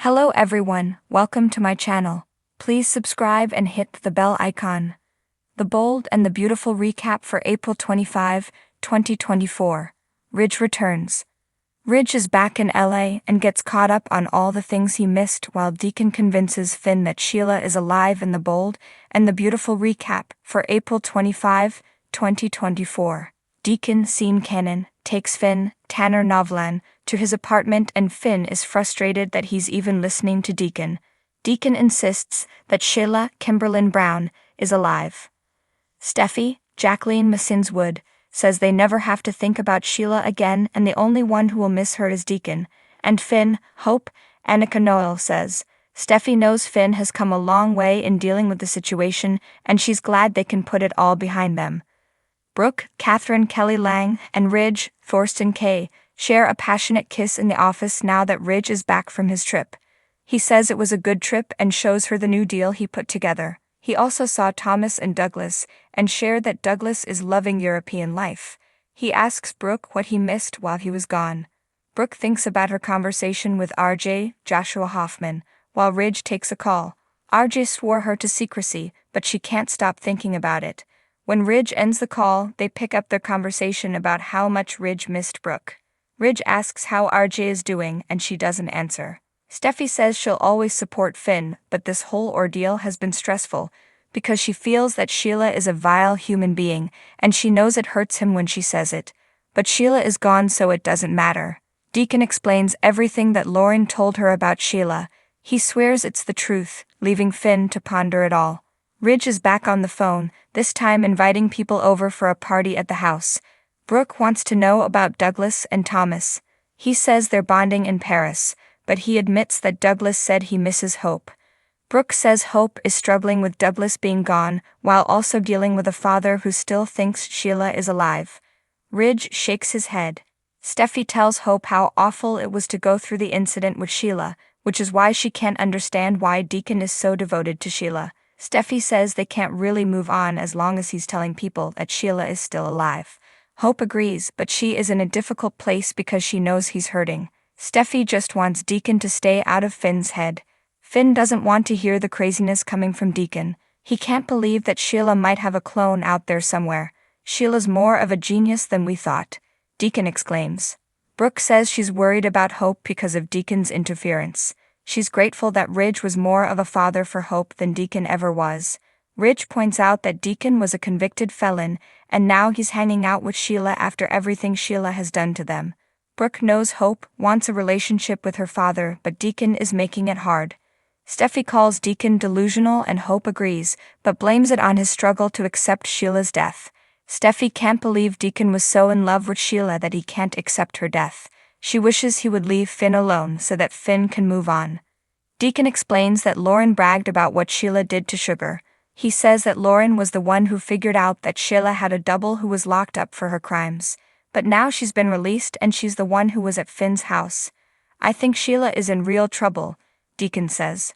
Hello everyone, welcome to my channel. Please subscribe and hit the bell icon. The bold and the beautiful recap for April 25, 2024. Ridge returns. Ridge is back in LA and gets caught up on all the things he missed while Deacon convinces Finn that Sheila is alive in the bold and the beautiful recap for April 25, 2024. Deacon Scene Cannon takes Finn, Tanner Novlan, to his apartment and Finn is frustrated that he's even listening to Deacon. Deacon insists that Sheila Kimberlyn Brown is alive. Steffi, Jacqueline Massinswood, says they never have to think about Sheila again and the only one who will miss her is Deacon. And Finn, Hope, Annika Noel says, Steffi knows Finn has come a long way in dealing with the situation and she's glad they can put it all behind them. Brooke, Catherine Kelly Lang, and Ridge, Thorsten K., share a passionate kiss in the office now that Ridge is back from his trip. He says it was a good trip and shows her the new deal he put together. He also saw Thomas and Douglas and shared that Douglas is loving European life. He asks Brooke what he missed while he was gone. Brooke thinks about her conversation with RJ, Joshua Hoffman, while Ridge takes a call. RJ swore her to secrecy, but she can't stop thinking about it. When Ridge ends the call, they pick up their conversation about how much Ridge missed Brooke. Ridge asks how RJ is doing and she doesn't answer. Steffi says she'll always support Finn, but this whole ordeal has been stressful because she feels that Sheila is a vile human being and she knows it hurts him when she says it. But Sheila is gone so it doesn't matter. Deacon explains everything that Lauren told her about Sheila. He swears it's the truth, leaving Finn to ponder it all. Ridge is back on the phone, this time inviting people over for a party at the house. Brooke wants to know about Douglas and Thomas. He says they're bonding in Paris, but he admits that Douglas said he misses Hope. Brooke says Hope is struggling with Douglas being gone, while also dealing with a father who still thinks Sheila is alive. Ridge shakes his head. Steffi tells Hope how awful it was to go through the incident with Sheila, which is why she can't understand why Deacon is so devoted to Sheila. Steffi says they can't really move on as long as he's telling people that Sheila is still alive. Hope agrees, but she is in a difficult place because she knows he's hurting. Steffi just wants Deacon to stay out of Finn's head. Finn doesn't want to hear the craziness coming from Deacon. He can't believe that Sheila might have a clone out there somewhere. Sheila's more of a genius than we thought, Deacon exclaims. Brooke says she's worried about Hope because of Deacon's interference. She's grateful that Ridge was more of a father for Hope than Deacon ever was. Ridge points out that Deacon was a convicted felon, and now he's hanging out with Sheila after everything Sheila has done to them. Brooke knows Hope wants a relationship with her father, but Deacon is making it hard. Steffi calls Deacon delusional and Hope agrees, but blames it on his struggle to accept Sheila's death. Steffi can't believe Deacon was so in love with Sheila that he can't accept her death. She wishes he would leave Finn alone so that Finn can move on. Deacon explains that Lauren bragged about what Sheila did to Sugar. He says that Lauren was the one who figured out that Sheila had a double who was locked up for her crimes. But now she's been released and she's the one who was at Finn's house. I think Sheila is in real trouble, Deacon says.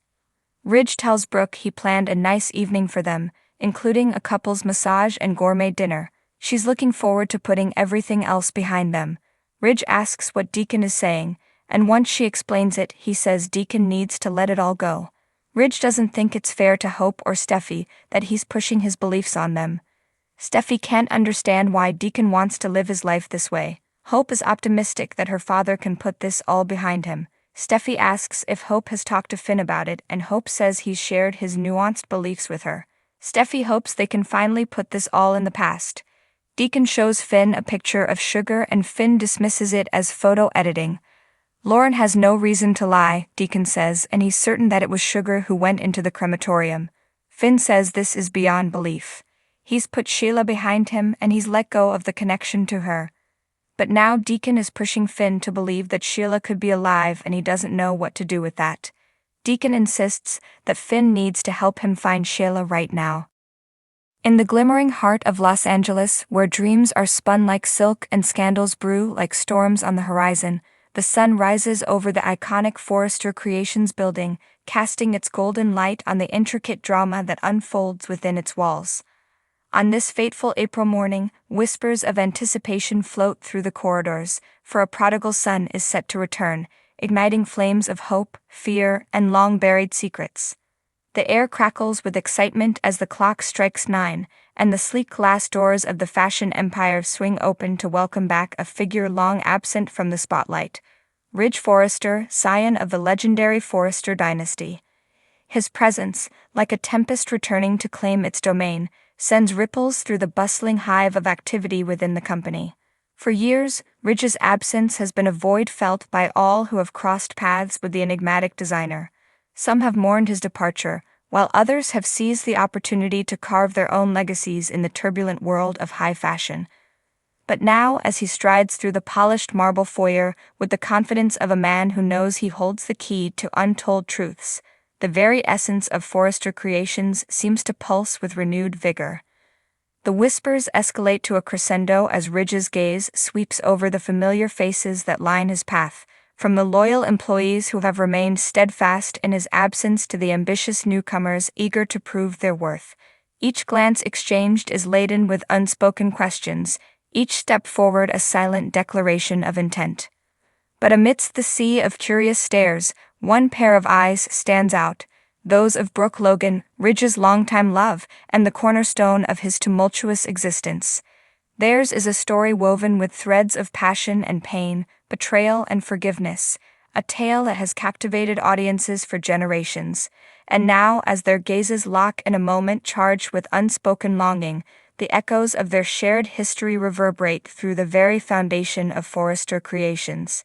Ridge tells Brooke he planned a nice evening for them, including a couple's massage and gourmet dinner. She's looking forward to putting everything else behind them. Ridge asks what Deacon is saying, and once she explains it, he says Deacon needs to let it all go. Ridge doesn't think it's fair to Hope or Steffi that he's pushing his beliefs on them. Steffi can't understand why Deacon wants to live his life this way. Hope is optimistic that her father can put this all behind him. Steffi asks if Hope has talked to Finn about it, and Hope says he's shared his nuanced beliefs with her. Steffi hopes they can finally put this all in the past. Deacon shows Finn a picture of Sugar and Finn dismisses it as photo editing. Lauren has no reason to lie, Deacon says, and he's certain that it was Sugar who went into the crematorium. Finn says this is beyond belief. He's put Sheila behind him and he's let go of the connection to her. But now Deacon is pushing Finn to believe that Sheila could be alive and he doesn't know what to do with that. Deacon insists that Finn needs to help him find Sheila right now. In the glimmering heart of Los Angeles, where dreams are spun like silk and scandals brew like storms on the horizon, the sun rises over the iconic Forrester Creations building, casting its golden light on the intricate drama that unfolds within its walls. On this fateful April morning, whispers of anticipation float through the corridors, for a prodigal son is set to return, igniting flames of hope, fear, and long-buried secrets. The air crackles with excitement as the clock strikes 9, and the sleek glass doors of the fashion empire swing open to welcome back a figure long absent from the spotlight: Ridge Forrester, scion of the legendary Forrester dynasty. His presence, like a tempest returning to claim its domain, sends ripples through the bustling hive of activity within the company. For years, Ridge's absence has been a void felt by all who have crossed paths with the enigmatic designer. Some have mourned his departure, while others have seized the opportunity to carve their own legacies in the turbulent world of high fashion. But now, as he strides through the polished marble foyer with the confidence of a man who knows he holds the key to untold truths, the very essence of Forrester Creations seems to pulse with renewed vigor. The whispers escalate to a crescendo as Ridge's gaze sweeps over the familiar faces that line his path, from the loyal employees who have remained steadfast in his absence to the ambitious newcomers eager to prove their worth. Each glance exchanged is laden with unspoken questions, each step forward a silent declaration of intent. But amidst the sea of curious stares, one pair of eyes stands out, those of Brooke Logan, Ridge's longtime love, and the cornerstone of his tumultuous existence. Theirs is a story woven with threads of passion and pain, betrayal and forgiveness, a tale that has captivated audiences for generations. And now, as their gazes lock in a moment charged with unspoken longing, the echoes of their shared history reverberate through the very foundation of Forrester Creations.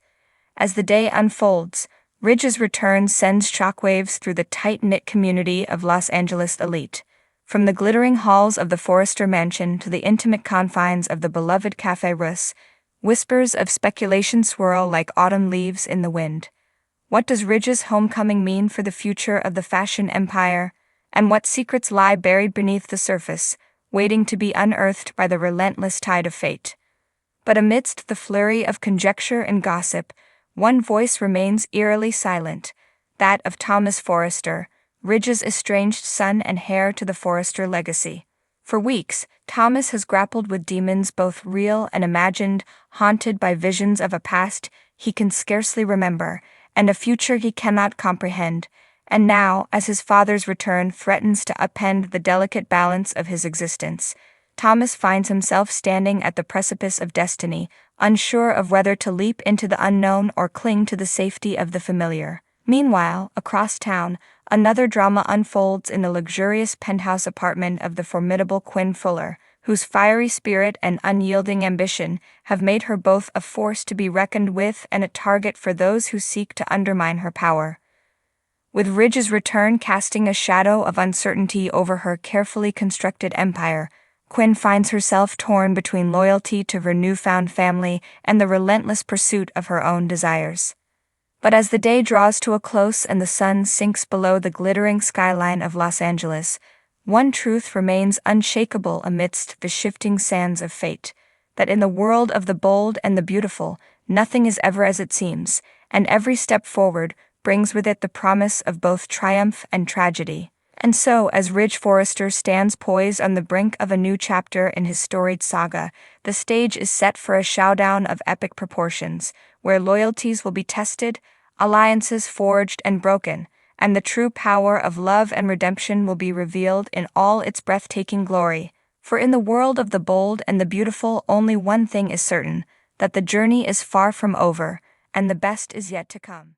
As the day unfolds, Ridge's return sends shockwaves through the tight-knit community of Los Angeles elite. From the glittering halls of the Forrester Mansion to the intimate confines of the beloved Café Russe, whispers of speculation swirl like autumn leaves in the wind. What does Ridge's homecoming mean for the future of the fashion empire? And what secrets lie buried beneath the surface, waiting to be unearthed by the relentless tide of fate? But amidst the flurry of conjecture and gossip, one voice remains eerily silent, that of Thomas Forrester, Ridge's estranged son and heir to the Forrester legacy. For weeks, Thomas has grappled with demons both real and imagined, haunted by visions of a past he can scarcely remember, and a future he cannot comprehend. And now, as his father's return threatens to upend the delicate balance of his existence, Thomas finds himself standing at the precipice of destiny, unsure of whether to leap into the unknown or cling to the safety of the familiar. Meanwhile, across town, another drama unfolds in the luxurious penthouse apartment of the formidable Quinn Fuller, whose fiery spirit and unyielding ambition have made her both a force to be reckoned with and a target for those who seek to undermine her power. With Ridge's return casting a shadow of uncertainty over her carefully constructed empire, Quinn finds herself torn between loyalty to her newfound family and the relentless pursuit of her own desires. But as the day draws to a close and the sun sinks below the glittering skyline of Los Angeles, one truth remains unshakable amidst the shifting sands of fate: that in the world of the bold and the beautiful, nothing is ever as it seems, and every step forward brings with it the promise of both triumph and tragedy. And so, as Ridge Forrester stands poised on the brink of a new chapter in his storied saga, the stage is set for a showdown of epic proportions, where loyalties will be tested, alliances forged and broken, and the true power of love and redemption will be revealed in all its breathtaking glory. For in the world of the bold and the beautiful, only one thing is certain: that the journey is far from over, and the best is yet to come.